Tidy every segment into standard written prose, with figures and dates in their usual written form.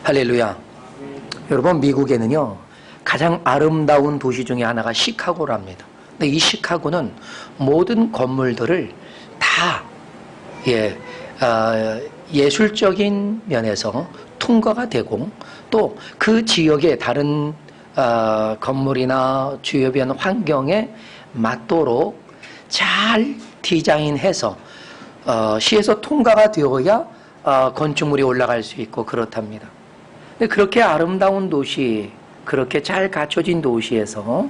할렐루야. 여러분, 미국에는요 가장 아름다운 도시 중에 하나가 시카고랍니다. 근데 이 시카고는 모든 건물들을 다 예술적인 면에서 통과가 되고 또 그 지역의 다른 건물이나 주변 환경에 맞도록 잘 디자인해서 시에서 통과가 되어야 건축물이 올라갈 수 있고 그렇답니다. 근데 그렇게 아름다운 도시, 그렇게 잘 갖춰진 도시에서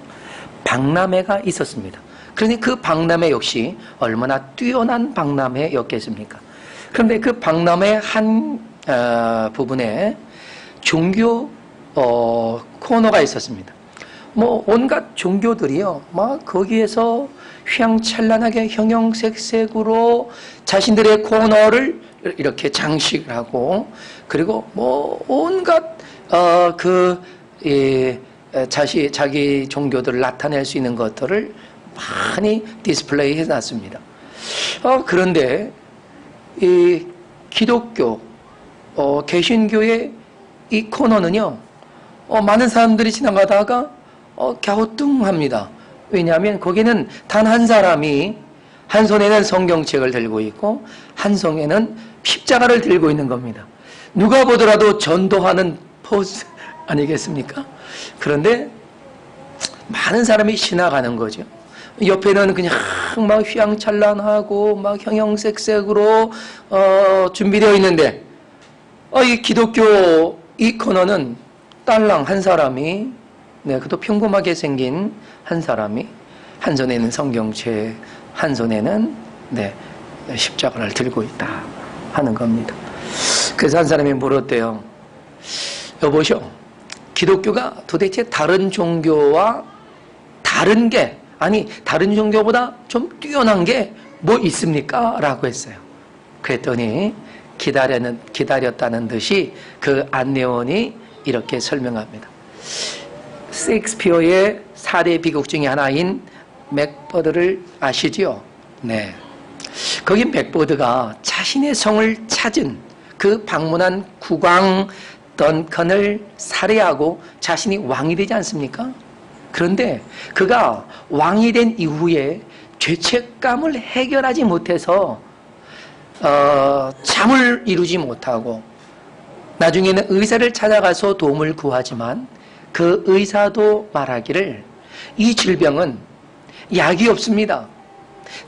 박람회가 있었습니다. 그러니 그 박람회 역시 얼마나 뛰어난 박람회였겠습니까? 그런데 그 박람회 한 부분에 종교 코너가 있었습니다. 뭐 온갖 종교들이요, 막 거기에서 휘황찬란하게 형형색색으로 자신들의 코너를 이렇게 장식을 하고, 그리고 뭐 온갖 자기 종교들을 나타낼 수 있는 것들을 많이 디스플레이 해놨습니다. 그런데 이 기독교 개신교의 이 코너는요, 많은 사람들이 지나가다가 갸우뚱합니다. 왜냐하면 거기는 단 한 사람이 한 손에는 성경책을 들고 있고 한 손에는 십자가를 들고 있는 겁니다. 누가 보더라도 전도하는 포즈 아니겠습니까? 그런데 많은 사람이 지나가는 거죠. 옆에는 그냥 막 휘황찬란하고 막 형형색색으로 준비되어 있는데, 이 기독교 이 코너는 딸랑 한 사람이, 그것도 평범하게 생긴 한 사람이 한 손에는 성경책, 한 손에는 십자가를 들고 있다 하는 겁니다. 그래서 한 사람이 물었대요. 여보시오, 기독교가 도대체 다른 종교와 다른 게, 아니 다른 종교보다 좀 뛰어난 게 뭐 있습니까? 라고 했어요. 그랬더니 기다렸다는 듯이 그 안내원이 이렇게 설명합니다. 셰익스피어의 4대 비극 중에 하나인 맥버드를 아시지요? 네. 거기 맥버드가 자신의 성을 찾은 그 방문한 국왕 던컨을 살해하고 자신이 왕이 되지 않습니까? 그런데 그가 왕이 된 이후에 죄책감을 해결하지 못해서 잠을 이루지 못하고 나중에는 의사를 찾아가서 도움을 구하지만 그 의사도 말하기를 이 질병은 약이 없습니다.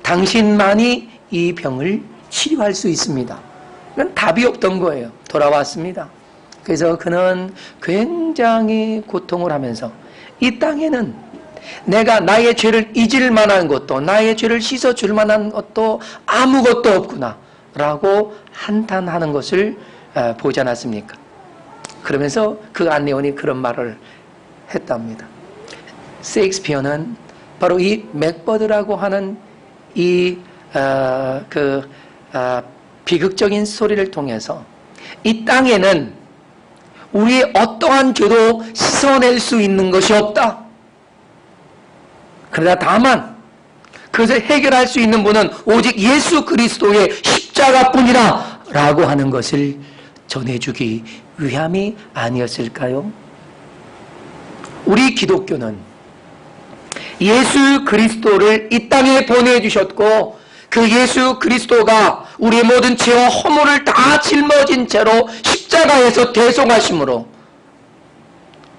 당신만이 이 병을 치료할 수 있습니다. 그건 답이 없던 거예요. 돌아왔습니다. 그래서 그는 굉장히 고통을 하면서 이 땅에는 내가 나의 죄를 잊을 만한 것도 나의 죄를 씻어줄 만한 것도 아무것도 없구나 라고 한탄하는 것을 보지 않았습니까? 그러면서 그 안내원이 그런 말을 했답니다. 셰익스피어는 바로 이 맥버드라고 하는 이 비극적인 스토리를 통해서 이 땅에는 우리의 어떠한 죄도 씻어낼 수 있는 것이 없다. 그러나 다만 그것을 해결할 수 있는 분은 오직 예수 그리스도의 십자가뿐이다 라고 하는 것을 전해주기 위함이 아니었을까요? 우리 기독교는 예수 그리스도를 이 땅에 보내주셨고 그 예수 그리스도가 우리의 모든 죄와 허물을 다 짊어진 채로 십자가에서 대속하심으로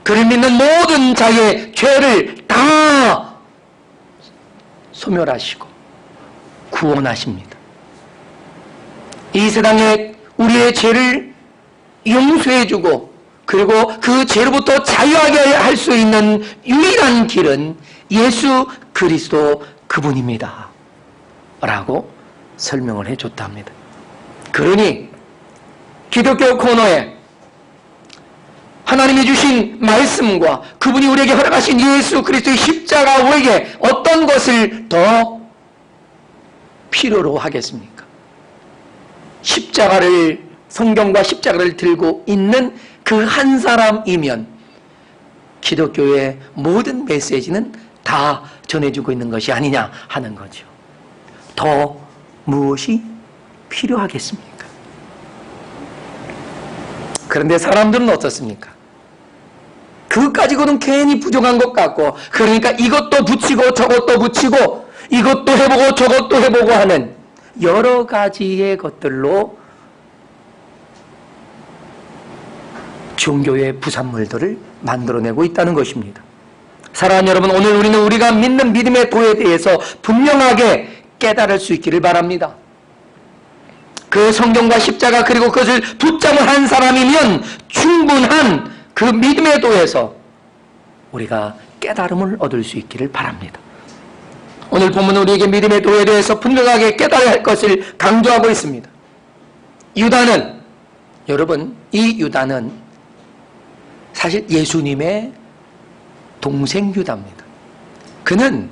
그를 믿는 모든 자의 죄를 다 소멸하시고 구원하십니다. 이 세상에 우리의 죄를 용서해주고 그리고 그 죄로부터 자유하게 할 수 있는 유일한 길은 예수 그리스도 그분입니다 라고 설명을 해줬답니다. 그러니 기독교 코너에 하나님이 주신 말씀과 그분이 우리에게 허락하신 예수 그리스도의 십자가 외에 어떤 것을 더 필요로 하겠습니까? 성경과 십자가를 들고 있는 그 한 사람이면 기독교의 모든 메시지는 다 전해주고 있는 것이 아니냐 하는 거죠. 더 무엇이 필요하겠습니까? 그런데 사람들은 어떻습니까? 그것 가지고는 괜히 부족한 것 같고, 그러니까 이것도 붙이고 저것도 붙이고 이것도 해보고 저것도 해보고 하는 여러 가지의 것들로 종교의 부산물들을 만들어내고 있다는 것입니다. 사랑하는 여러분, 오늘 우리는 우리가 믿는 믿음의 도에 대해서 분명하게 깨달을 수 있기를 바랍니다. 그 성경과 십자가 그리고 그것을 붙잡은 한 사람이면 충분한 그 믿음의 도에서 우리가 깨달음을 얻을 수 있기를 바랍니다. 오늘 본문은 우리에게 믿음의 도에 대해서 분명하게 깨달아야 할 것을 강조하고 있습니다. 유다는, 여러분, 이 유다는 사실 예수님의 동생 유다입니다. 그는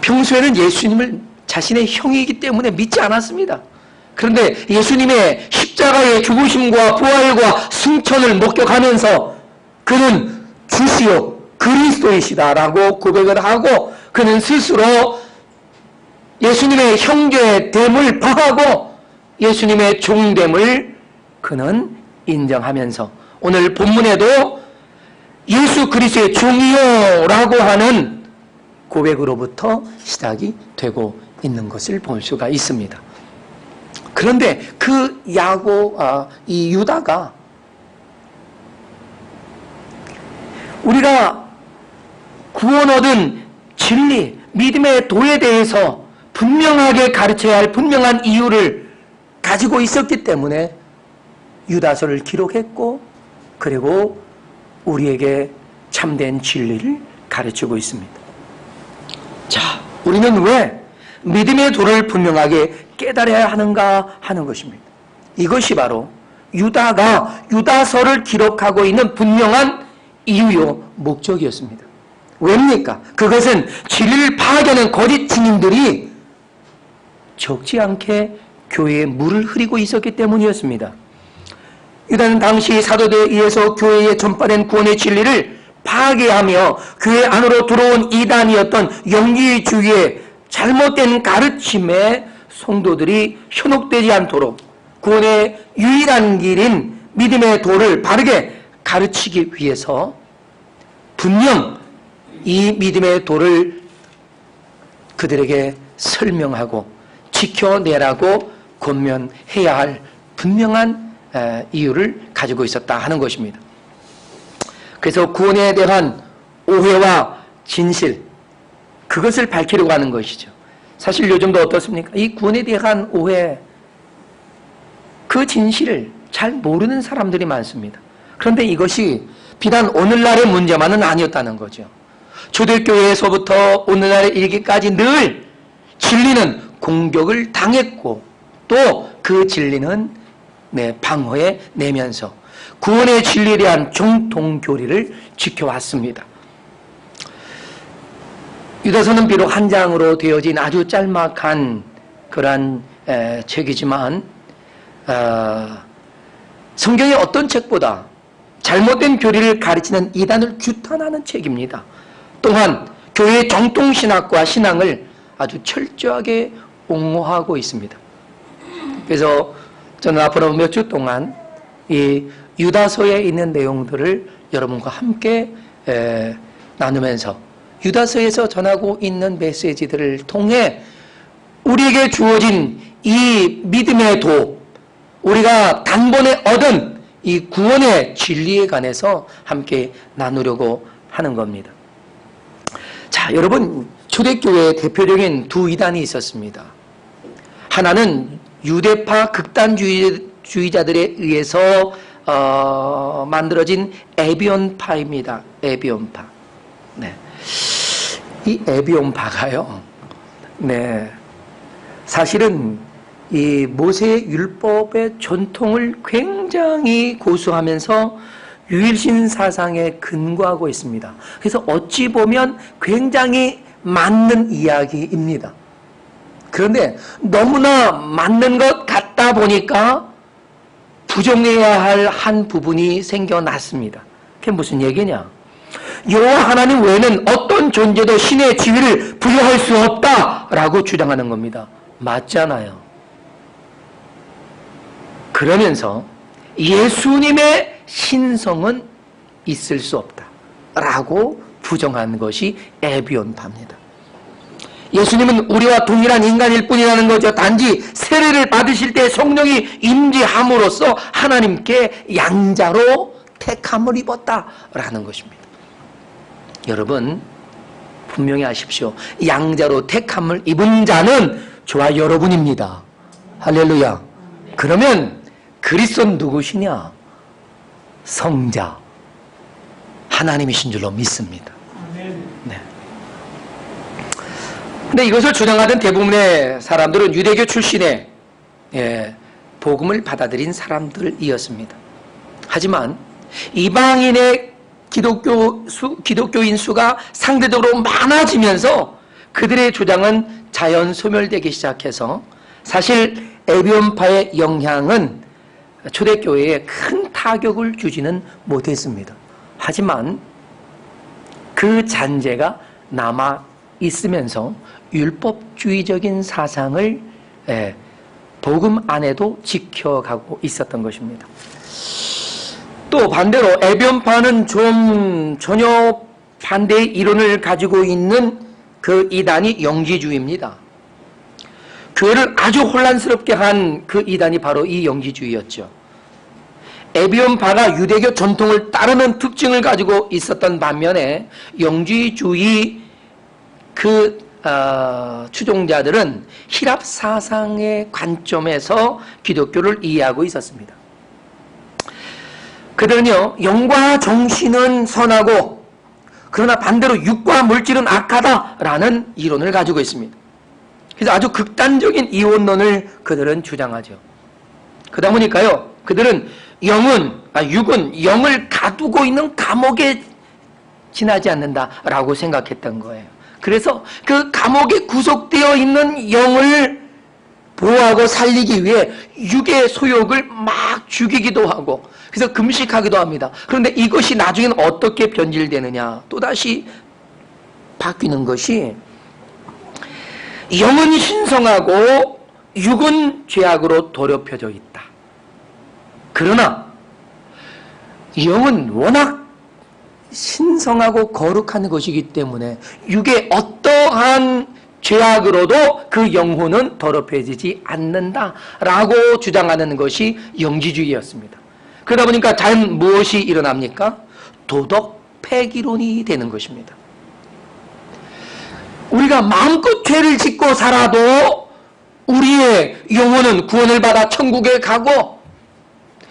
평소에는 예수님을 자신의 형이기 때문에 믿지 않았습니다. 그런데 예수님의 십자가의 죽으심과 부활과 승천을 목격하면서 그는 주시오 그리스도이시다라고 고백을 하고, 그는 스스로 예수님의 형제됨을 파하고 예수님의 종됨을 그는 인정하면서 오늘 본문에도 예수 그리스도의 종이요라고 하는 고백으로부터 시작이 되고 있는 것을 볼 수가 있습니다. 그런데 그 이 유다가 우리가 구원 얻은 진리, 믿음의 도에 대해서 분명하게 가르쳐야 할 분명한 이유를 가지고 있었기 때문에 유다서를 기록했고, 그리고 우리에게 참된 진리를 가르치고 있습니다. 자, 우리는 왜 믿음의 도를 분명하게 깨달아야 하는가 하는 것입니다. 이것이 바로 유다가 유다서를 기록하고 있는 분명한 이유요 목적이었습니다. 왜입니까? 그것은 진리를 파괴하는 거짓 증인들이 적지 않게 교회에 물을 흐리고 있었기 때문이었습니다. 유다는 당시 사도들에 의해서 교회에 전파된 구원의 진리를 파괴하며 교회 안으로 들어온 이단이었던 영지주의의 잘못된 가르침에 성도들이 현혹되지 않도록 구원의 유일한 길인 믿음의 도를 바르게 가르치기 위해서 분명 이 믿음의 도를 그들에게 설명하고 지켜내라고 권면해야 할 분명한 이유를 가지고 있었다 하는 것입니다. 그래서 구원에 대한 오해와 진실, 그것을 밝히려고 하는 것이죠. 사실 요즘도 어떻습니까? 이 구원에 대한 오해, 그 진실을 잘 모르는 사람들이 많습니다. 그런데 이것이 비단 오늘날의 문제만은 아니었다는 거죠. 초대교회에서부터 오늘날에 이르기까지 늘 진리는 공격을 당했고, 또 그 진리는 방어해 내면서 구원의 진리에 대한 정통교리를 지켜왔습니다. 유다서는 비록 한 장으로 되어진 아주 짤막한 그러한 책이지만 성경의 어떤 책보다 잘못된 교리를 가르치는 이단을 규탄하는 책입니다. 또한 교회의 정통신학과 신앙을 아주 철저하게 옹호하고 있습니다. 그래서 저는 앞으로 몇 주 동안 이 유다서에 있는 내용들을 여러분과 함께 나누면서 유다서에서 전하고 있는 메시지들을 통해 우리에게 주어진 이 믿음의 도, 우리가 단번에 얻은 이 구원의 진리에 관해서 함께 나누려고 하는 겁니다. 자, 여러분, 초대교회의 대표적인 두 이단이 있었습니다. 하나는 유대파 극단주의자들에 의해서 만들어진 에비온파입니다. 에비온파. 네. 이 에비온파가요, 사실은 이 모세의 율법의 전통을 굉장히 고수하면서 유일신 사상에 근거하고 있습니다. 그래서 어찌 보면 굉장히 맞는 이야기입니다. 그런데 너무나 맞는 것 같다 보니까 부정해야 할 한 부분이 생겨났습니다. 그게 무슨 얘기냐? 여호와 하나님 외에는 어떤 존재도 신의 지위를 부여할 수 없다라고 주장하는 겁니다. 맞잖아요. 그러면서 예수님의 신성은 있을 수 없다 라고 부정한 것이 에비온파입니다. 예수님은 우리와 동일한 인간일 뿐이라는 거죠. 단지 세례를 받으실 때 성령이 임재함으로써 하나님께 양자로 택함을 입었다라는 것입니다. 여러분 분명히 아십시오. 양자로 택함을 입은 자는 저와 여러분입니다. 할렐루야. 그러면 그리스도는 누구시냐? 성자 하나님이신 줄로 믿습니다. 네. 근데 이것을 주장하던 대부분의 사람들은 유대교 출신의 복음을 받아들인 사람들이었습니다. 하지만 이방인의 기독교인 수가 상대적으로 많아지면서 그들의 주장은 자연 소멸되기 시작해서 사실 에비온파의 영향은 초대교회에 큰 타격을 주지는 못했습니다. 하지만 그 잔재가 남아 있으면서 율법주의적인 사상을 복음 안에도 지켜가고 있었던 것입니다. 또 반대로 에비온파는 좀 전혀 반대의 이론을 가지고 있는 그 이단이 영지주의입니다. 교회를 아주 혼란스럽게 한 그 이단이 바로 이 영지주의였죠. 에비온파가 유대교 전통을 따르는 특징을 가지고 있었던 반면에 영지주의 추종자들은 힐랍 사상의 관점에서 기독교를 이해하고 있었습니다. 그들은요, 영과 정신은 선하고 그러나 반대로 육과 물질은 악하다라는 이론을 가지고 있습니다. 그래서 아주 극단적인 이원론을 그들은 주장하죠. 그러다 보니까요, 그들은 육은 영을 가두고 있는 감옥에 지나지 않는다라고 생각했던 거예요. 그래서 그 감옥에 구속되어 있는 영을 보호하고 살리기 위해 육의 소욕을 막 죽이기도 하고 그래서 금식하기도 합니다. 그런데 이것이 나중에는 어떻게 변질되느냐, 또다시 바뀌는 것이 영은 신성하고 육은 죄악으로 더럽혀져 있다. 그러나 영은 워낙 신성하고 거룩한 것이기 때문에 육의 어떠한 죄악으로도 그 영혼은 더럽혀지지 않는다라고 주장하는 것이 영지주의였습니다. 그러다 보니까 자연 무엇이 일어납니까? 도덕 폐기론이 되는 것입니다. 우리가 마음껏 죄를 짓고 살아도 우리의 영혼은 구원을 받아 천국에 가고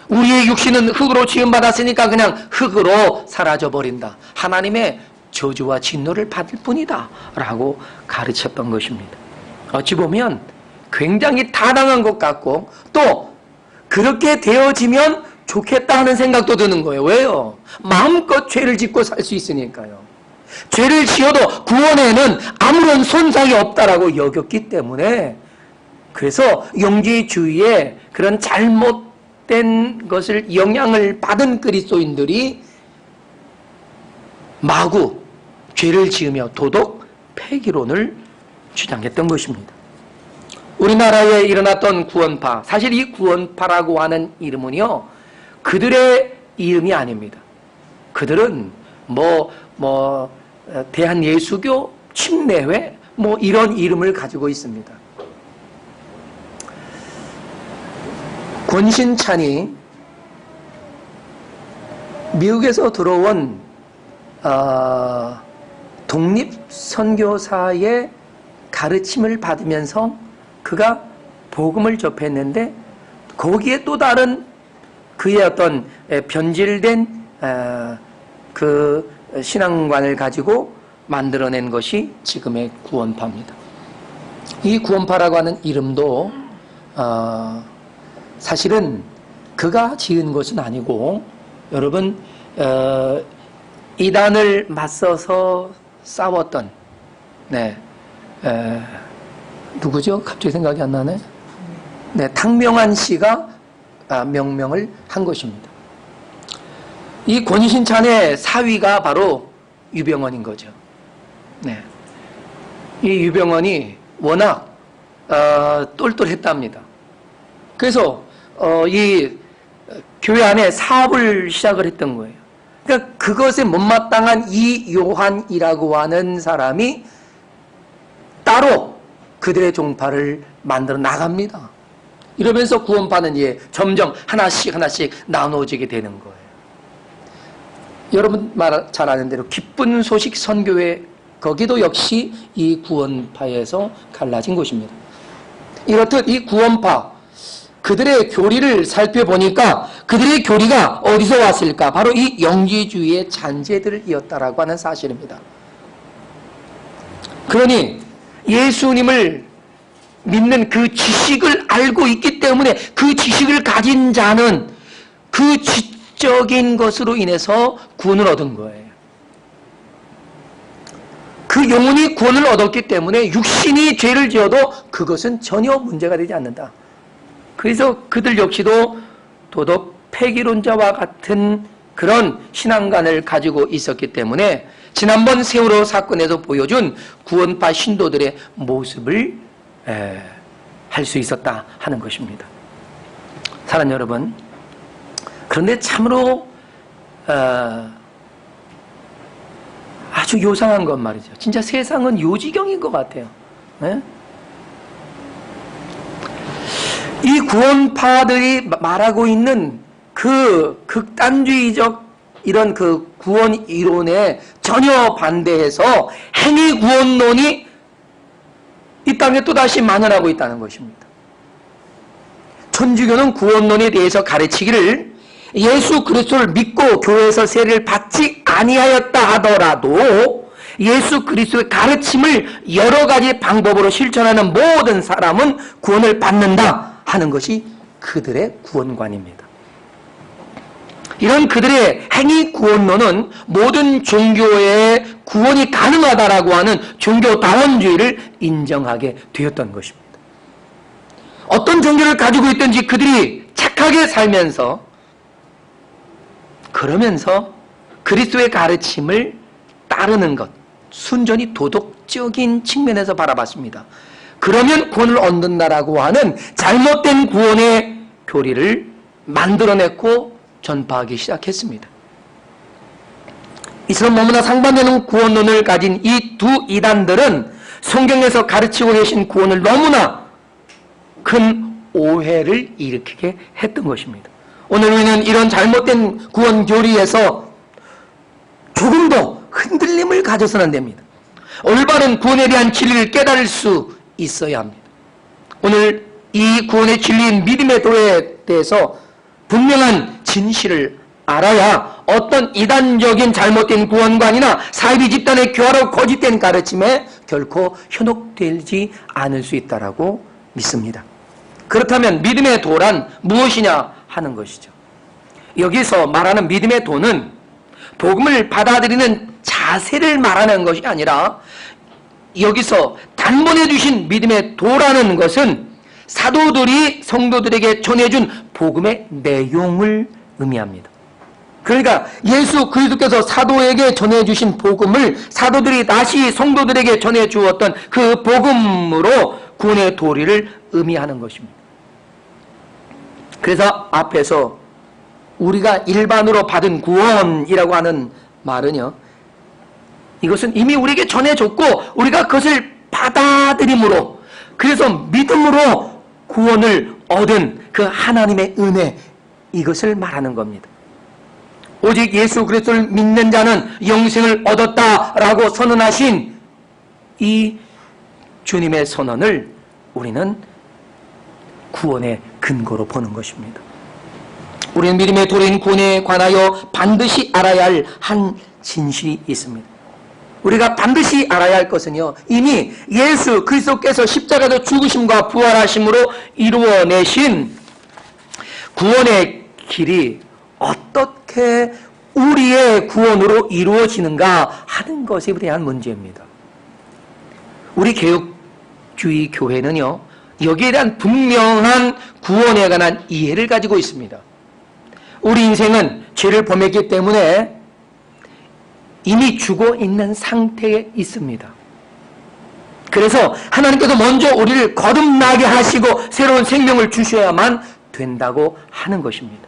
우리의 육신은 흙으로 지음받았으니까 그냥 흙으로 사라져버린다. 하나님의 저주와 진노를 받을 뿐이다 라고 가르쳤던 것입니다. 어찌 보면 굉장히 타당한 것 같고 또 그렇게 되어지면 좋겠다 하는 생각도 드는 거예요. 왜요? 마음껏 죄를 짓고 살 수 있으니까요. 죄를 지어도 구원에는 아무런 손상이 없다라고 여겼기 때문에 그래서 영지주의의 그런 잘못된 것을 영향을 받은 그리스도인들이 마구 죄를 지으며 도덕 폐기론을 주장했던 것입니다. 우리나라에 일어났던 구원파, 사실 이 구원파라고 하는 이름은요, 그들의 이름이 아닙니다. 그들은 대한예수교 침례회 이런 이름을 가지고 있습니다. 권신찬이 미국에서 들어온 독립선교사의 가르침을 받으면서 그가 복음을 접했는데 거기에 또 다른 그의 어떤 변질된 그 신앙관을 가지고 만들어낸 것이 지금의 구원파입니다. 이 구원파라고 하는 이름도 사실은 그가 지은 것은 아니고 여러분 이단을 맞서서 싸웠던 누구죠? 갑자기 생각이 안 나네. 탕명한 씨가 명명을 한 것입니다. 이 권신찬의 사위가 바로 유병원인 거죠. 이 유병원이 워낙 똘똘했답니다. 그래서 이 교회 안에 사업을 시작을 했던 거예요. 그러니까 그것에 못마땅한 이 요한이라고 하는 사람이 따로 그들의 종파를 만들어 나갑니다. 이러면서 구원파는 점점 하나씩 나눠지게 되는 거예요. 여러분 잘 아는 대로 기쁜 소식 선교회, 거기도 역시 이 구원파에서 갈라진 곳입니다. 이렇듯 이 구원파, 그들의 교리를 살펴보니까 그들의 교리가 어디서 왔을까? 바로 이 영지주의의 잔재들이었다라고 하는 사실입니다. 그러니 예수님을 믿는 그 지식을 알고 있기 때문에 그 지식을 가진 자는 그 지적인 것으로 인해서 구원을 얻은 거예요. 그 영혼이 구원을 얻었기 때문에 육신이 죄를 지어도 그것은 전혀 문제가 되지 않는다. 그래서 그들 역시도 도덕 폐기론자와 같은 그런 신앙관을 가지고 있었기 때문에 지난번 세월호 사건에서 보여준 구원파 신도들의 모습을 할 수 있었다 하는 것입니다. 사랑하는 여러분, 그런데 참으로 아주 요상한 것 말이죠. 진짜 세상은 요지경인 것 같아요. 네? 이 구원파들이 말하고 있는 그 극단주의적 이런 그 구원 이론에 전혀 반대해서 행위 구원론이 이 땅에 또다시 만연하고 있다는 것입니다. 천주교는 구원론에 대해서 가르치기를 예수 그리스도를 믿고 교회에서 세례를 받지 아니하였다 하더라도 예수 그리스도의 가르침을 여러 가지 방법으로 실천하는 모든 사람은 구원을 받는다 하는 것이 그들의 구원관입니다. 이런 그들의 행위 구원론은 모든 종교의 구원이 가능하다라고 하는 종교다원주의를 인정하게 되었던 것입니다. 어떤 종교를 가지고 있든지 그들이 착하게 살면서 그러면서 그리스도의 가르침을 따르는 것, 순전히 도덕적인 측면에서 바라봤습니다. 그러면 구원을 얻는다라고 하는 잘못된 구원의 교리를 만들어냈고 전파하기 시작했습니다. 이처럼 너무나 상반되는 구원론을 가진 이 두 이단들은 성경에서 가르치고 계신 구원을 너무나 큰 오해를 일으키게 했던 것입니다. 오늘 우리는 이런 잘못된 구원 교리에서 조금도 흔들림을 가져서는 안 됩니다. 올바른 구원에 대한 진리를 깨달을 수 있어야 합니다. 오늘 이 구원의 진리인 믿음의 도에 대해서 분명한 진실을 알아야 어떤 이단적인 잘못된 구원관이나 사이비 집단의 교활하고 거짓된 가르침에 결코 현혹되지 않을 수 있다라고 믿습니다. 그렇다면 믿음의 도란 무엇이냐 하는 것이죠. 여기서 말하는 믿음의 도는 복음을 받아들이는 자세를 말하는 것이 아니라 여기서 단번에 주신 믿음의 도라는 것은 사도들이 성도들에게 전해준 복음의 내용을 의미합니다. 그러니까 예수 그리스도께서 사도에게 전해주신 복음을 사도들이 다시 성도들에게 전해주었던 그 복음으로 구원의 도리를 의미하는 것입니다. 그래서 앞에서 우리가 일반으로 받은 구원이라고 하는 말은요, 이것은 이미 우리에게 전해줬고 우리가 그것을 받아들임으로, 그래서 믿음으로 구원을 얻은 그 하나님의 은혜, 이것을 말하는 겁니다. 오직 예수 그리스도를 믿는 자는 영생을 얻었다라고 선언하신 이 주님의 선언을 우리는 구원의 근거로 보는 것입니다. 우리는 믿음의 도리인 구원에 관하여 반드시 알아야 할 한 진실이 있습니다. 우리가 반드시 알아야 할 것은요, 이미 예수 그리스도께서 십자가에서 죽으심과 부활하심으로 이루어내신 구원의 길이 어떻게 우리의 구원으로 이루어지는가 하는 것에 대한 문제입니다. 우리 개혁주의 교회는요, 여기에 대한 분명한 구원에 관한 이해를 가지고 있습니다. 우리 인생은 죄를 범했기 때문에 이미 죽어 있는 상태에 있습니다. 그래서 하나님께서 먼저 우리를 거듭나게 하시고 새로운 생명을 주셔야만 된다고 하는 것입니다.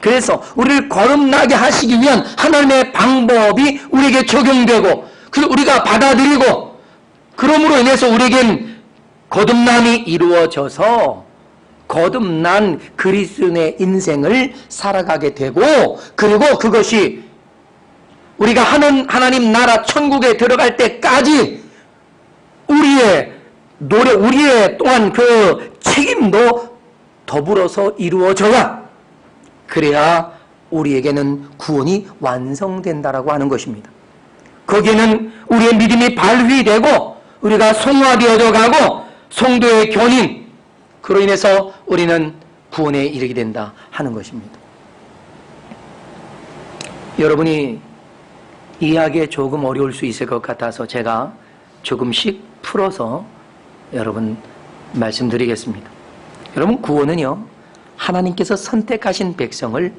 그래서 우리를 거듭나게 하시기 위한 하나님의 방법이 우리에게 적용되고 우리가 받아들이고 그러므로 인해서 우리에겐 거듭남이 이루어져서 거듭난 그리스도인의 인생을 살아가게 되고 그리고 그것이 우리가 하나님 나라 천국에 들어갈 때까지 우리의 노력, 우리의 또한 그 책임도 더불어서 이루어져야 그래야 우리에게는 구원이 완성된다라고 하는 것입니다. 거기에는 우리의 믿음이 발휘되고 우리가 성화되어져 가고 성도의 견인, 그로 인해서 우리는 구원에 이르게 된다 하는 것입니다. 여러분이 이해하기에 조금 어려울 수 있을 것 같아서 제가 조금씩 풀어서 여러분 말씀드리겠습니다. 여러분, 구원은요, 하나님께서 선택하신 백성을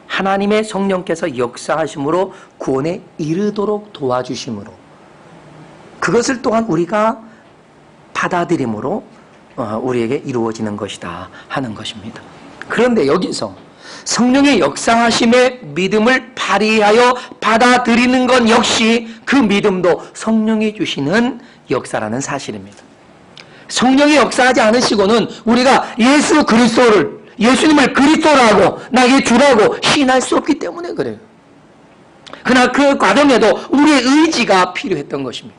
하나님의 성령께서 역사하심으로 구원에 이르도록 도와주심으로 그것을 또한 우리가 받아들임으로 우리에게 이루어지는 것이다 하는 것입니다. 그런데 여기서 성령의 역사하심의 믿음을 발휘하여 받아들이는 것 역시 그 믿음도 성령이 주시는 역사라는 사실입니다. 성령이 역사하지 않으시고는 우리가 예수님을 그리스도라고 나에게 주라고 시인할 수 없기 때문에 그래요. 그러나 그 과정에도 우리의 의지가 필요했던 것입니다.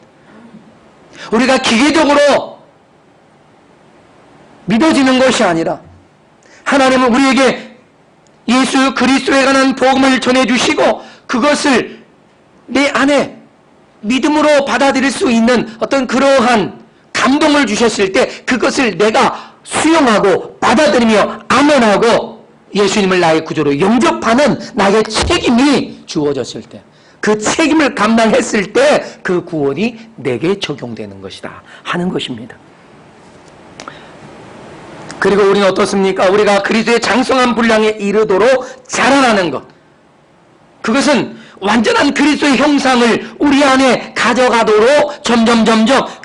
우리가 기계적으로 믿어지는 것이 아니라 하나님은 우리에게 예수 그리스도에 관한 복음을 전해주시고 그것을 내 안에 믿음으로 받아들일 수 있는 어떤 그러한 감동을 주셨을 때 그것을 내가 수용하고 받아들이며 아멘하고 예수님을 나의 구주로 영접하는 나의 책임이 주어졌을 때 그 책임을 감당했을 때 그 구원이 내게 적용되는 것이다 하는 것입니다. 그리고 우리는 어떻습니까? 우리가 그리스도의 장성한 분량에 이르도록 자라나는 것, 그것은 완전한 그리스도의 형상을 우리 안에 가져가도록 점점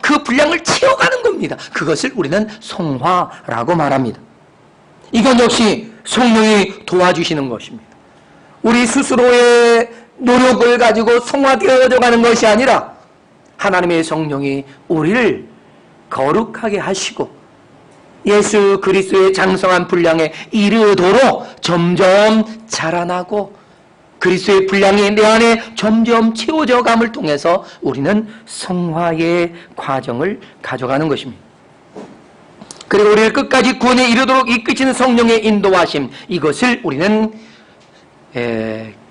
그 분량을 채워가는 겁니다. 그것을 우리는 성화라고 말합니다. 이건 역시 성령이 도와주시는 것입니다. 우리 스스로의 노력을 가지고 성화되어져 가는 것이 아니라 하나님의 성령이 우리를 거룩하게 하시고 예수 그리스도의 장성한 분량에 이르도록 점점 자라나고 그리스도의 분량이 내 안에 점점 채워져 감을 통해서 우리는 성화의 과정을 가져가는 것입니다. 그리고 우리를 끝까지 구원에 이르도록 이끄시는 성령의 인도하심, 이것을 우리는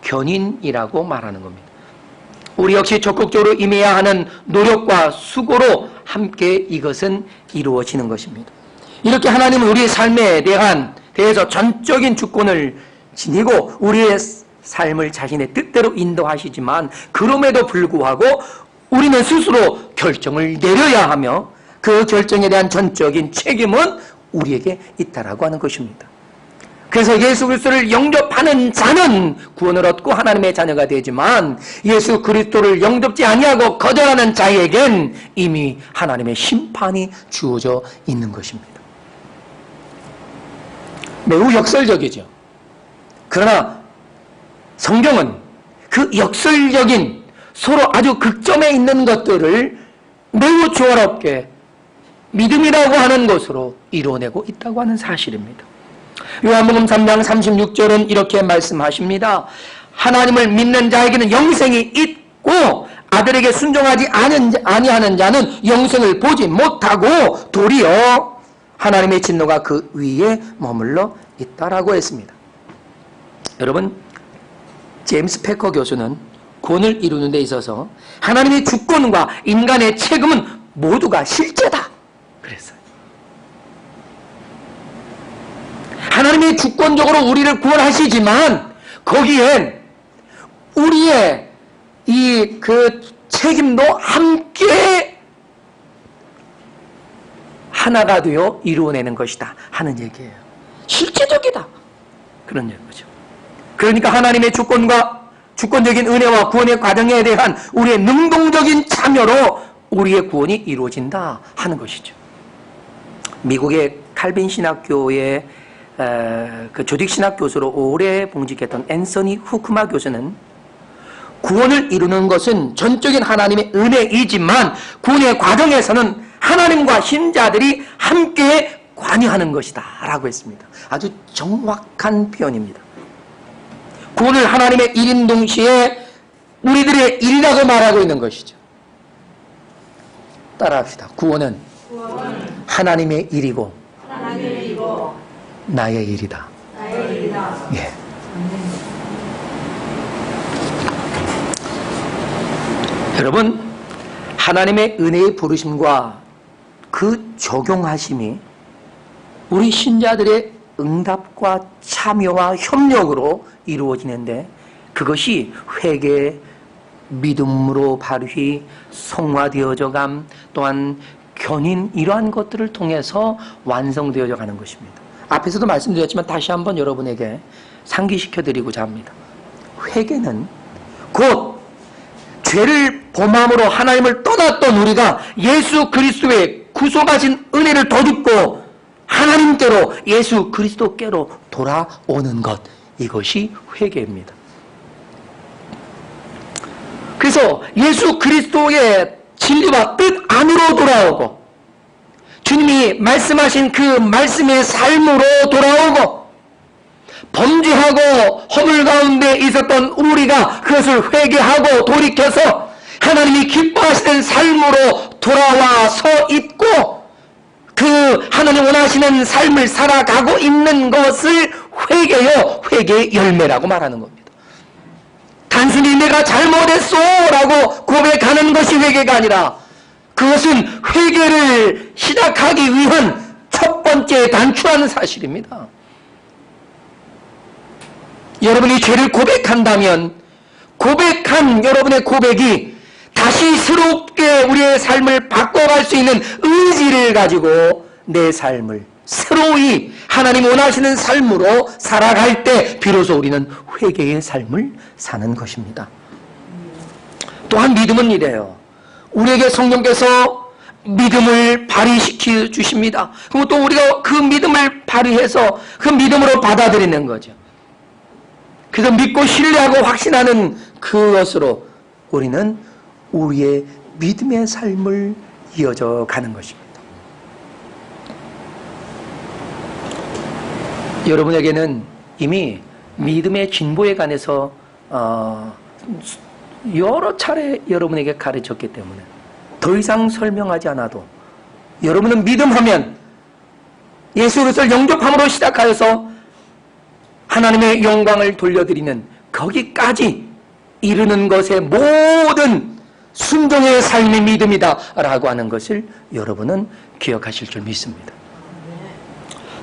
견인이라고 말하는 겁니다. 우리 역시 적극적으로 임해야 하는 노력과 수고로 함께 이것은 이루어지는 것입니다. 이렇게 하나님은 우리의 삶에 대해서 전적인 주권을 지니고 우리의 삶을 자신의 뜻대로 인도하시지만 그럼에도 불구하고 우리는 스스로 결정을 내려야 하며 그 결정에 대한 전적인 책임은 우리에게 있다라고 하는 것입니다. 그래서 예수 그리스도를 영접하는 자는 구원을 얻고 하나님의 자녀가 되지만 예수 그리스도를 영접지 아니하고 거절하는 자에겐 이미 하나님의 심판이 주어져 있는 것입니다. 매우 역설적이죠. 그러나 성경은 그 역설적인 서로 아주 극점에 있는 것들을 매우 조화롭게 믿음이라고 하는 것으로 이루어내고 있다고 하는 사실입니다. 요한복음 3장 36절은 이렇게 말씀하십니다. 하나님을 믿는 자에게는 영생이 있고 아들에게 순종하지 아니하는 자는 영생을 보지 못하고 도리어 하나님의 진노가 그 위에 머물러 있다라고 했습니다. 여러분, 제임스 패커 교수는 구원을 이루는 데 있어서 하나님의 주권과 인간의 책임은 모두가 실제다 그랬어요. 하나님이 주권적으로 우리를 구원하시지만 거기엔 우리의 그 책임도 함께 하나가 되어 이루어내는 것이다 하는 얘기예요. 실제적이다 그런 얘기죠. 그러니까 하나님의 주권적인 은혜와 구원의 과정에 대한 우리의 능동적인 참여로 우리의 구원이 이루어진다 하는 것이죠. 미국의 칼빈 신학교의 그 조직신학 교수로 오래 봉직했던 앤서니 후크마 교수는 구원을 이루는 것은 전적인 하나님의 은혜이지만 구원의 과정에서는 하나님과 신자들이 함께 관여하는 것이다 라고 했습니다. 아주 정확한 표현입니다. 구원을 하나님의 일인 동시에 우리들의 일이라고 말하고 있는 것이죠. 따라합시다. 구원은 하나님의 일이고 나의 일이다. 예. 여러분, 하나님의 은혜의 부르심과 그 적용하심이 우리 신자들의 응답과 참여와 협력으로 이루어지는데 그것이 회개, 믿음으로 발휘, 성화되어져감, 또한 견인 이러한 것들을 통해서 완성되어져 가는 것입니다. 앞에서도 말씀드렸지만 다시 한번 여러분에게 상기시켜드리고자 합니다. 회개는 곧 죄를 범함으로 하나님을 떠났던 우리가 예수 그리스도의 구속하신 은혜를 덧입고 하나님께로 예수 그리스도께로 돌아오는 것, 이것이 회개입니다. 그래서 예수 그리스도의 진리와 뜻 안으로 돌아오고 주님이 말씀하신 그 말씀의 삶으로 돌아오고 범죄하고 허물 가운데 있었던 우리가 그것을 회개하고 돌이켜서 하나님이 기뻐하시는 삶으로 돌아와 서 있고 그 하나님 원하시는 삶을 살아가고 있는 것을 회개요, 회개의 열매라고 말하는 겁니다. 단순히 내가 잘못했어 라고 고백하는 것이 회개가 아니라 그것은 회개를 시작하기 위한 첫 번째 단추라는 사실입니다. 여러분이 죄를 고백한다면 고백한 여러분의 고백이 다시 새롭게 우리의 삶을 바꿔갈 수 있는 의지를 가지고 내 삶을 새로이 하나님 원하시는 삶으로 살아갈 때 비로소 우리는 회개의 삶을 사는 것입니다. 또한 믿음은 이래요. 우리에게 성령께서 믿음을 발휘시켜 주십니다. 그리고 또 우리가 그 믿음을 발휘해서 그 믿음으로 받아들이는 거죠. 그래서 믿고 신뢰하고 확신하는 그것으로 우리는 우리의 믿음의 삶을 이어져 가는 것입니다. 여러분에게는 이미 믿음의 진보에 관해서 여러 차례 여러분에게 가르쳤기 때문에 더 이상 설명하지 않아도 여러분은 믿음하면 예수 그리스도를 영접함으로 시작하여서 하나님의 영광을 돌려드리는 거기까지 이르는 것의 모든 순종의 삶의 믿음이다 라고 하는 것을 여러분은 기억하실 줄 믿습니다.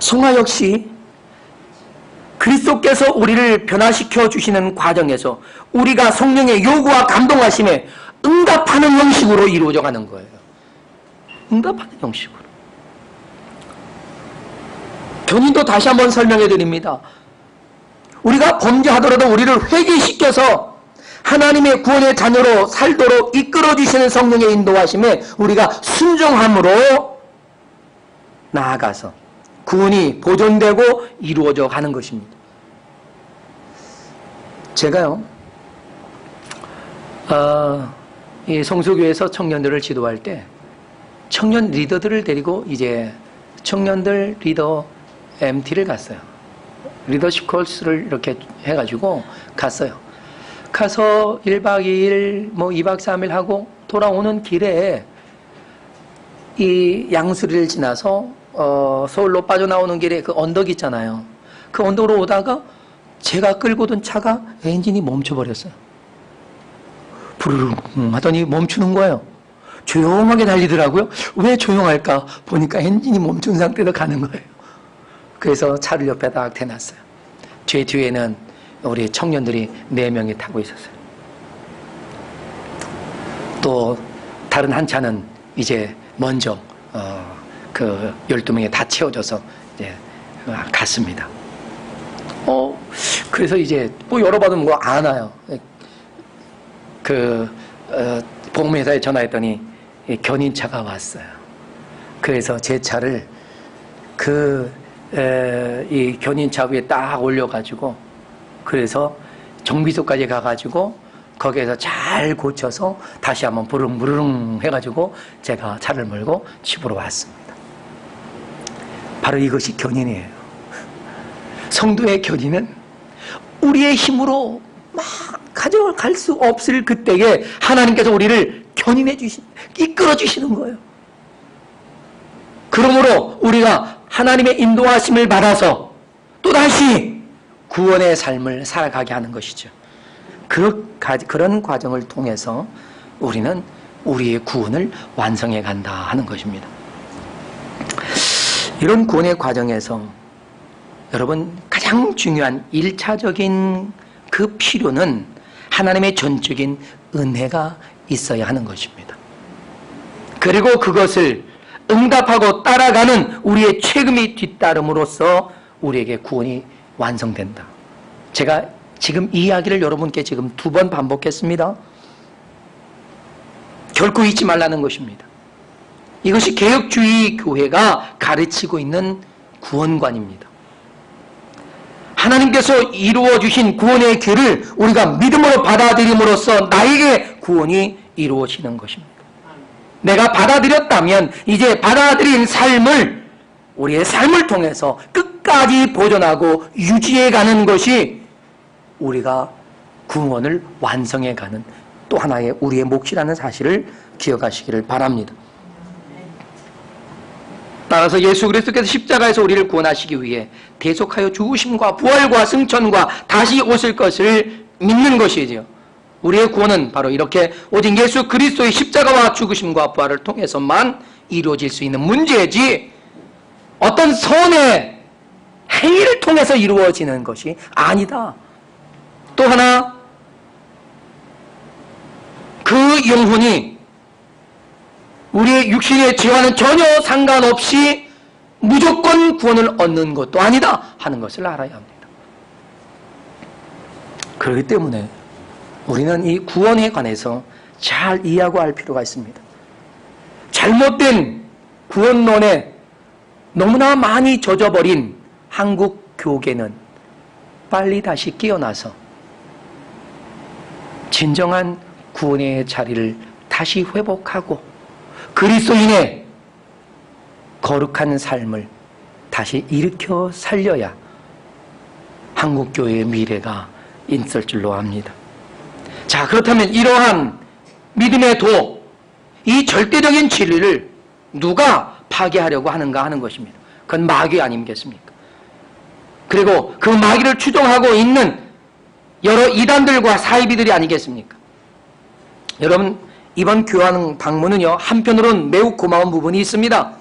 성화 역시 그리스도께서 우리를 변화시켜 주시는 과정에서 우리가 성령의 요구와 감동하심에 응답하는 형식으로 이루어져 가는 거예요. 응답하는 형식으로. 견인도 다시 한번 설명해 드립니다. 우리가 범죄하더라도 우리를 회개시켜서 하나님의 구원의 자녀로 살도록 이끌어 주시는 성령의 인도하심에 우리가 순종함으로 나아가서 구원이 보존되고 이루어져 가는 것입니다. 제가요, 이 성수교회에서 청년들을 지도할 때 청년 리더들을 데리고 이제 청년들 리더 MT를 갔어요. 리더십 코스를 이렇게 해가지고 갔어요. 가서 1박 2일, 2박 3일 하고 돌아오는 길에 이 양수리를 지나서 서울로 빠져나오는 길에 그 언덕 있잖아요. 그 언덕으로 오다가 제가 끌고 든 차가 엔진이 멈춰버렸어요. 부르릉 하더니 멈추는 거예요. 조용하게 달리더라고요. 왜 조용할까? 보니까 엔진이 멈춘 상태로 가는 거예요. 그래서 차를 옆에다 대놨어요. 제 뒤에는 우리 청년들이 4명이 타고 있었어요. 또 다른 한 차는 이제 먼저 그 12명이 다 채워져서 이제 갔습니다. 그래서 이제 열어봐도 안 와요. 보험회사에 전화했더니 견인차가 왔어요. 그래서 제 차를 그 이 견인차 위에 딱 올려가지고 그래서 정비소까지 가가지고 거기에서 잘 고쳐서 다시 한번 부릉부릉 해가지고 제가 차를 몰고 집으로 왔습니다. 바로 이것이 견인이에요. 성도의 견인은 우리의 힘으로 막 가져갈 수 없을 그때에 하나님께서 우리를 견인해 이끌어 주시는 거예요. 그러므로 우리가 하나님의 인도하심을 받아서 또다시 구원의 삶을 살아가게 하는 것이죠. 그런 과정을 통해서 우리는 우리의 구원을 완성해 간다 하는 것입니다. 이런 구원의 과정에서 여러분 가장 중요한 1차적인 그 필요는 하나님의 전적인 은혜가 있어야 하는 것입니다. 그리고 그것을 응답하고 따라가는 우리의 책임이 뒤따름으로써 우리에게 구원이 완성된다. 제가 지금 이 이야기를 여러분께 지금 2번 반복했습니다. 결코 잊지 말라는 것입니다. 이것이 개혁주의 교회가 가르치고 있는 구원관입니다. 하나님께서 이루어 주신 구원의 길을 우리가 믿음으로 받아들임으로써 나에게 구원이 이루어지는 것입니다. 내가 받아들였다면 이제 받아들인 삶을 우리의 삶을 통해서 끝까지 보존하고 유지해가는 것이 우리가 구원을 완성해가는 또 하나의 우리의 몫이라는 사실을 기억하시기를 바랍니다. 따라서 예수 그리스도께서 십자가에서 우리를 구원하시기 위해 대속하여 죽으심과 부활과 승천과 다시 오실 것을 믿는 것이지요. 우리의 구원은 바로 이렇게 오직 예수 그리스도의 십자가와 죽으심과 부활을 통해서만 이루어질 수 있는 문제지 어떤 선의 행위를 통해서 이루어지는 것이 아니다. 또 하나 그 영혼이 우리의 육신의 죄와는 전혀 상관없이 무조건 구원을 얻는 것도 아니다 하는 것을 알아야 합니다. 그렇기 때문에 우리는 이 구원에 관해서 잘 이해하고 할 필요가 있습니다. 잘못된 구원론에 너무나 많이 젖어버린 한국 교계는 빨리 다시 깨어나서 진정한 구원의 자리를 다시 회복하고 그리스도인의 거룩한 삶을 다시 일으켜 살려야 한국교회의 미래가 있을 줄로 압니다. 자, 그렇다면 이러한 믿음의 도, 이 절대적인 진리를 누가 파괴하려고 하는가 하는 것입니다. 그건 마귀 아니겠습니까? 그리고 그 마귀를 추종하고 있는 여러 이단들과 사이비들이 아니겠습니까? 여러분, 이번 교황 방문은요, 한편으로는 매우 고마운 부분이 있습니다.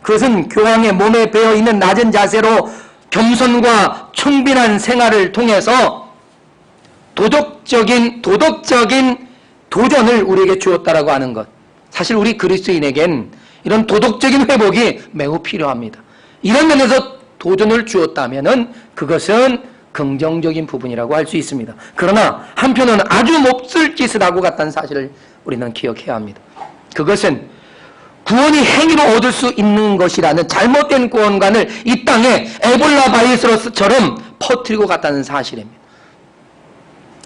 그것은 교황의 몸에 배어있는 낮은 자세로 겸손과 충빈한 생활을 통해서 도덕적인 도전을 우리에게 주었다라고 하는 것. 사실 우리 그리스도인에겐 이런 도덕적인 회복이 매우 필요합니다. 이런 면에서 도전을 주었다면은 그것은 긍정적인 부분이라고 할 수 있습니다. 그러나 한편으로는 아주 몹쓸 짓을 하고 갔다는 사실을 우리는 기억해야 합니다. 그것은 구원이 행위로 얻을 수 있는 것이라는 잘못된 구원관을 이 땅에 에볼라 바이러스처럼 퍼뜨리고 갔다는 사실입니다.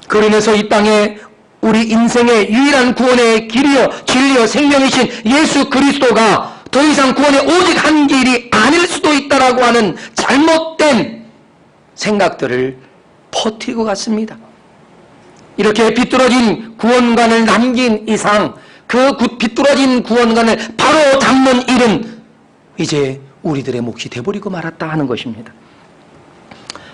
그로 인해서 이 땅에 우리 인생의 유일한 구원의 길이요 진리요 생명이신 예수 그리스도가 더 이상 구원의 오직 한 길이 아닐 수도 있다라고 하는 잘못된 생각들을 퍼뜨리고 갔습니다. 이렇게 비뚤어진 구원관을 남긴 이상 그 비뚤어진 구원관을 바로 잡는 일은 이제 우리들의 몫이 돼버리고 말았다 하는 것입니다.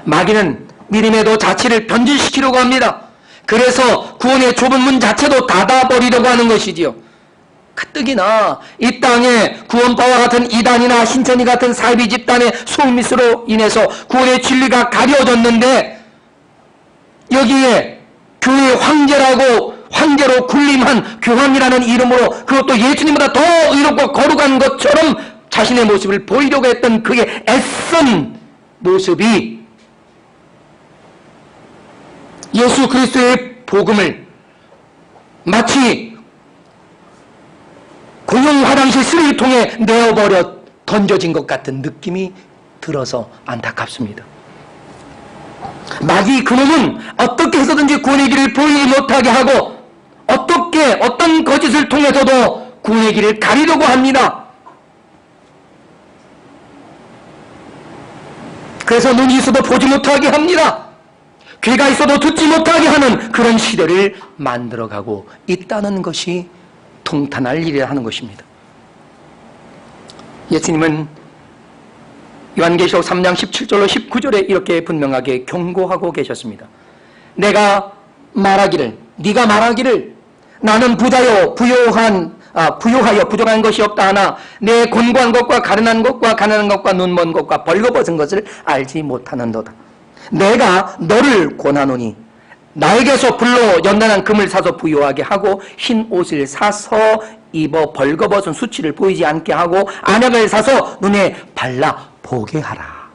마귀는 믿음에도 자치를 변질시키려고 합니다. 그래서 구원의 좁은 문 자체도 닫아버리려고 하는 것이지요. 가뜩이나 이 땅에 구원파와 같은 이단이나 신천지 같은 사이비 집단의 소임미스로 인해서 구원의 진리가 가려졌는데 여기에 교회의 황제로 군림한 교황이라는 이름으로 그것도 예수님보다 더 의롭고 거룩한 것처럼 자신의 모습을 보이려고 했던 그의 애쓴 모습이 예수 그리스도의 복음을 마치 공용 화장실 쓰레기통에 내어버려 던져진 것 같은 느낌이 들어서 안타깝습니다. 마귀 그놈은 어떻게 해서든지 구원의 길을 보이지 못하게 하고 어떤 거짓을 통해서도 구원의 길을 가리려고 합니다. 그래서 눈이 있어도 보지 못하게 합니다. 귀가 있어도 듣지 못하게 하는 그런 시대를 만들어가고 있다는 것이 통탄할 일이라 하는 것입니다. 예수님은 요한계시록 3장 17절로 19절에 이렇게 분명하게 경고하고 계셨습니다. 네가 말하기를 나는 부자요 부요하여 부족한 것이 없다 하나 내 곤고한 것과 가련한 것과 가난한 것과 눈먼 것과 벌거벗은 것을 알지 못하는도다. 내가 너를 권하노니 나에게서 불로 연단한 금을 사서 부요하게 하고 흰 옷을 사서 입어 벌거벗은 수치를 보이지 않게 하고 안약을 사서 눈에 발라 보게 하라.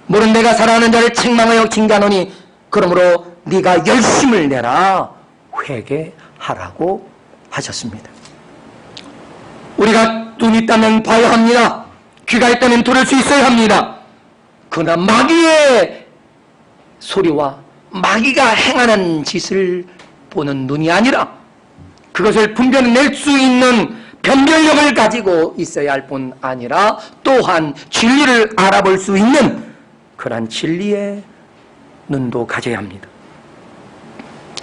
모른 내가 사랑하는 자를 책망하여 징계하노니 그러므로 네가 열심을 내라 회개하라고 하셨습니다. 우리가 눈이 있다면 봐야 합니다. 귀가 있다면 들을 수 있어야 합니다. 그러나 마귀의 소리와 마귀가 행하는 짓을 보는 눈이 아니라 그것을 분별해낼 수 있는 변별력을 가지고 있어야 할 뿐 아니라 또한 진리를 알아볼 수 있는 그러한 진리의 눈도 가져야 합니다.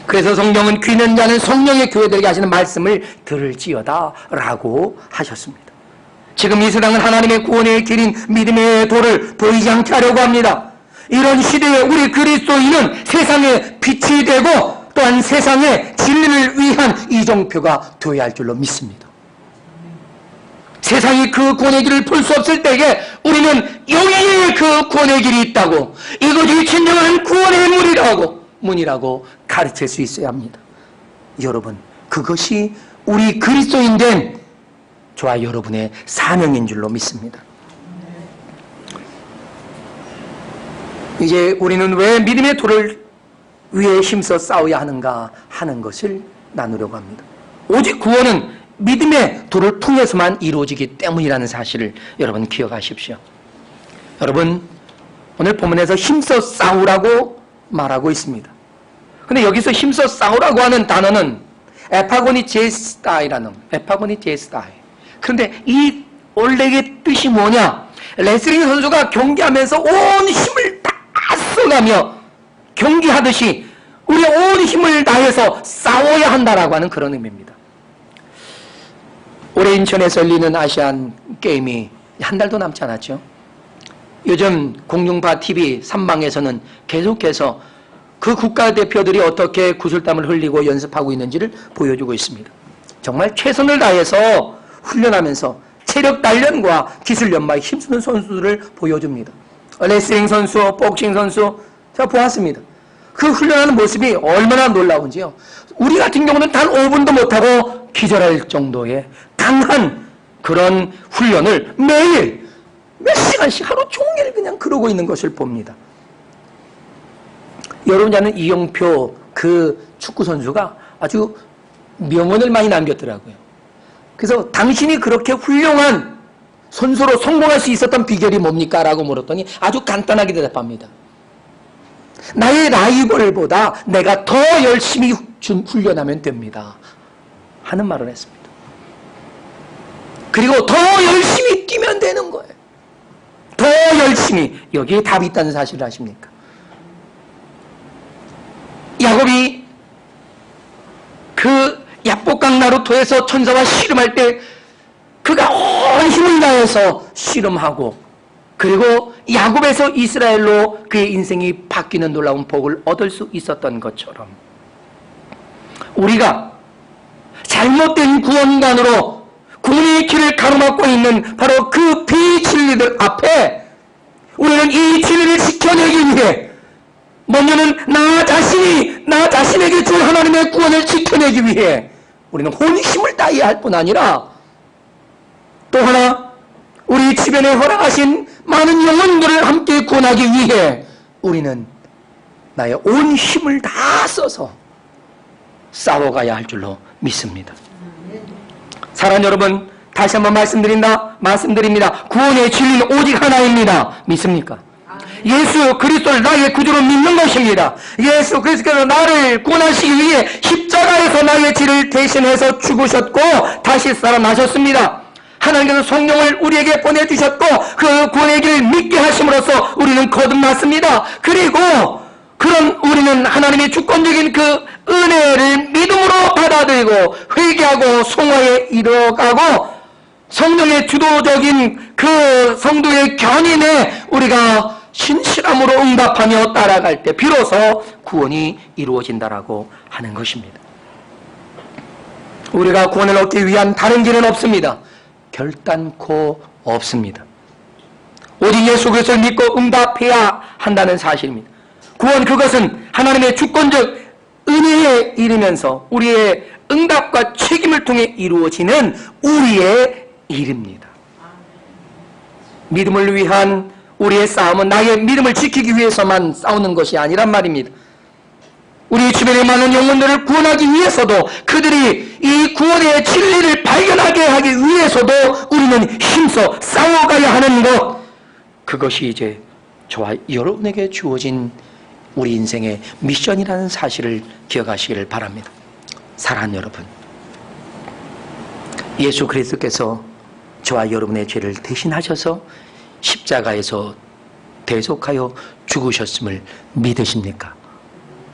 그래서 성경은 귀 있는 자는 성령의 교회들에게 하시는 말씀을 들을지어다 라고 하셨습니다. 지금 이 세상은 하나님의 구원의 길인 믿음의 도를 보이지 않게 하려고 합니다. 이런 시대에 우리 그리스도인은 세상의 빛이 되고 또한 세상의 진리를 위한 이정표가 되어야 할 줄로 믿습니다. 세상이 그 구원의 길을 볼 수 없을 때에 우리는 여기에 그 구원의 길이 있다고 이것이 진정한 구원의 문이라고 가르칠 수 있어야 합니다. 여러분, 그것이 우리 그리스도인 된 저와 여러분의 사명인 줄로 믿습니다. 이제 우리는 왜 믿음의 도를 위해 힘써 싸워야 하는가 하는 것을 나누려고 합니다. 오직 구원은 믿음의 도를 통해서만 이루어지기 때문이라는 사실을 여러분 기억하십시오. 여러분, 오늘 본문에서 힘써 싸우라고 말하고 있습니다. 근데 여기서 힘써 싸우라고 하는 단어는 에파고니제스타이라는 에파고니제스타이. 그런데 이 원래의 뜻이 뭐냐? 레슬링 선수가 경기하면서 온 힘을 다 써가며 경기하듯이 우리 온 힘을 다해서 싸워야 한다라고 하는 그런 의미입니다. 올해 인천에서 열리는 아시안 게임이 한 달도 남지 않았죠. 요즘 공중파 TV 3방에서는 계속해서 그 국가대표들이 어떻게 구슬땀을 흘리고 연습하고 있는지를 보여주고 있습니다. 정말 최선을 다해서 훈련하면서 체력 단련과 기술 연마에 힘쓰는 선수들을 보여줍니다. 레슬링 선수, 복싱 선수 제가 보았습니다. 그 훈련하는 모습이 얼마나 놀라운지요. 우리 같은 경우는 단 5분도 못하고 기절할 정도의 강한 그런 훈련을 매일 몇 시간씩 하루 종일 그냥 그러고 있는 것을 봅니다. 여러분 아는 이영표 그 축구 선수가 아주 명언을 많이 남겼더라고요. 그래서 당신이 그렇게 훌륭한 선수로 성공할 수 있었던 비결이 뭡니까? 라고 물었더니 아주 간단하게 대답합니다. 나의 라이벌보다 내가 더 열심히 훈련하면 됩니다. 하는 말을 했습니다. 그리고 더 열심히 뛰면 되는 거예요. 더 열심히. 여기에 답이 있다는 사실을 아십니까? 야곱이 그 야복강 나루토에서 천사와 씨름할 때 그가 온 힘을 다해서 씨름하고 그리고 야곱에서 이스라엘로 그의 인생이 바뀌는 놀라운 복을 얻을 수 있었던 것처럼 우리가 잘못된 구원관으로 구원의 길을 가로막고 있는 바로 그 비진리들 앞에 우리는 이 진리를 지켜내기 위해 먼저는 나 자신에게 준 하나님의 구원을 지켜내기 위해 우리는 혼심을 다해야 할 뿐 아니라 또 하나 우리 주변에 허락하신 많은 영혼들을 함께 구원하기 위해 우리는 나의 온 힘을 다 써서 싸워가야 할 줄로 믿습니다. 사랑하는 여러분, 다시 한번 말씀드립니다. 구원의 진리는 오직 하나입니다. 믿습니까? 예수 그리스도를 나의 구주로 믿는 것입니다. 예수 그리스도께서 나를 구원하시기 위해 십자가에서 나의 죄를 대신해서 죽으셨고 다시 살아나셨습니다. 하나님께서 성령을 우리에게 보내주셨고 그 구원의 길을 믿게 하심으로써 우리는 거듭났습니다. 그리고 그런 우리는 하나님의 주권적인 그 은혜를 믿음으로 받아들이고 회개하고 성화에 이뤄가고 성령의 주도적인 그 성도의 견인에 우리가 신실함으로 응답하며 따라갈 때 비로소 구원이 이루어진다라고 하는 것입니다. 우리가 구원을 얻기 위한 다른 길은 없습니다. 결단코 없습니다. 오직 예수 그리스도를 믿고 응답해야 한다는 사실입니다. 구원 그것은 하나님의 주권적 은혜에 이르면서 우리의 응답과 책임을 통해 이루어지는 우리의 일입니다. 믿음을 위한 우리의 싸움은 나의 믿음을 지키기 위해서만 싸우는 것이 아니란 말입니다. 우리 주변에 많은 영혼들을 구원하기 위해서도 그들이 이 구원의 진리를 발견하게 하기 위해서도 우리는 힘써 싸워가야 하는 것, 그것이 이제 저와 여러분에게 주어진 우리 인생의 미션이라는 사실을 기억하시기를 바랍니다. 사랑하는 여러분, 예수 그리스도께서 저와 여러분의 죄를 대신하셔서 십자가에서 대속하여 죽으셨음을 믿으십니까?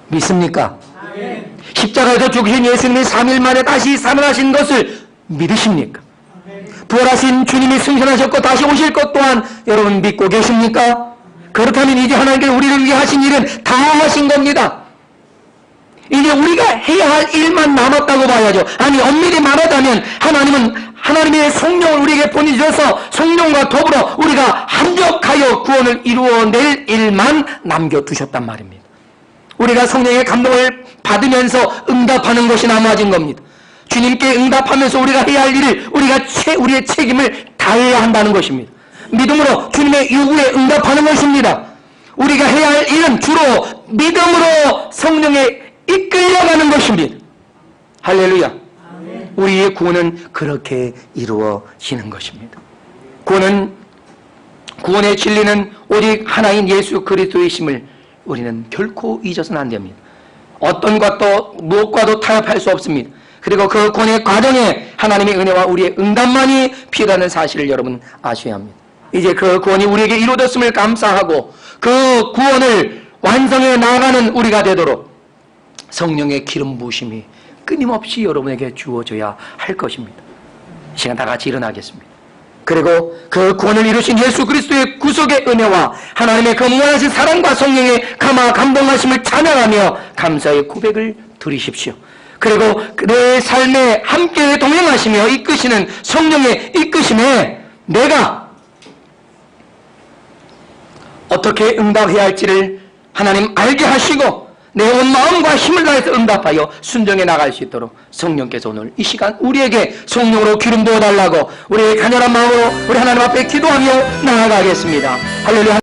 믿습니까? 아멘. 십자가에서 죽으신 예수님이 3일 만에 다시 살아나신 것을 믿으십니까? 아멘. 부활하신 주님이 승천하셨고 다시 오실 것 또한 여러분 믿고 계십니까? 그렇다면 이제 하나님께서 우리를 위해 하신 일은 다 하신 겁니다. 이제 우리가 해야 할 일만 남았다고 봐야죠. 아니 엄밀히 말하자면 하나님은 하나님의 성령을 우리에게 보내주셔서 성령과 더불어 우리가 합력하여 구원을 이루어낼 일만 남겨두셨단 말입니다. 우리가 성령의 감동을 받으면서 응답하는 것이 남아진 겁니다. 주님께 응답하면서 우리가 해야 할 일을 우리의 책임을 다해야 한다는 것입니다. 믿음으로 주님의 요구에 응답하는 것입니다. 우리가 해야 할 일은 주로 믿음으로 성령에 이끌려가는 것입니다. 할렐루야. 아멘. 우리의 구원은 그렇게 이루어지는 것입니다. 구원의 진리는 오직 하나인 예수 그리스도이심을 우리는 결코 잊어서는 안 됩니다. 어떤 것도 무엇과도 타협할 수 없습니다. 그리고 그 구원의 과정에 하나님의 은혜와 우리의 응답만이 필요하다는 사실을 여러분 아셔야 합니다. 이제 그 구원이 우리에게 이루어졌음을 감사하고 그 구원을 완성해 나가는 우리가 되도록 성령의 기름 부으심이 끊임없이 여러분에게 주어져야 할 것입니다. 이 시간 다 같이 일어나겠습니다. 그리고 그 구원을 이루신 예수 그리스도의 구속의 은혜와 하나님의 그 무한하신 사랑과 성령의 감동하심을 찬양하며 감사의 고백을 드리십시오. 그리고 내 삶에 함께 동행하시며 이끄시는 성령의 이끄심에 내가 어떻게 응답해야 할지를 하나님 알게 하시고 내 온 마음과 힘을 다해서 응답하여 순종해 나갈 수 있도록 성령께서 오늘 이 시간 우리에게 성령으로 기름 부어달라고 우리의 간절한 마음으로 우리 하나님 앞에 기도하며 나아가겠습니다. 할렐루야.